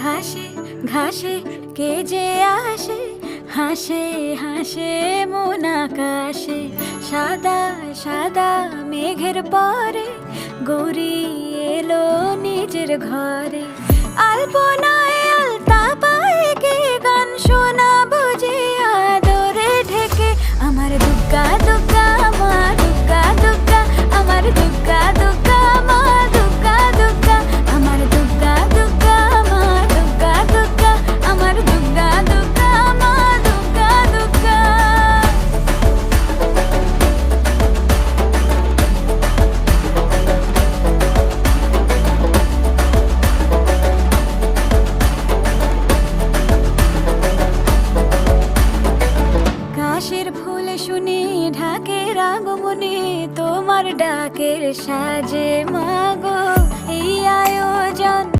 ঘাসে ঘাসে কে যে আসে, হাসে হাসে মন আকাশে। সাদা সাদা মেঘের পরে গৌরী এলো নিজের ঘরে। আলপনায় আলতা পায়ে কে গান শোনাবো যে আদরে ঢেকে। আমার দুগ্গা দুগ্গা মা দুগ্গা দুগ্গা, আমার দুগ্গা দুগ্গা মা দুগ্গা দুগ্গা, আমার দুগ্গা দুগ্গা মা দুগ্গা দুগ্গা, আমার দুগ্গা দুগ্গা মা দুগ্গা দুগ্গা। কাশের ফুল শুনি ঢাকের আগমনে, তোমার ডাকের সাজে মা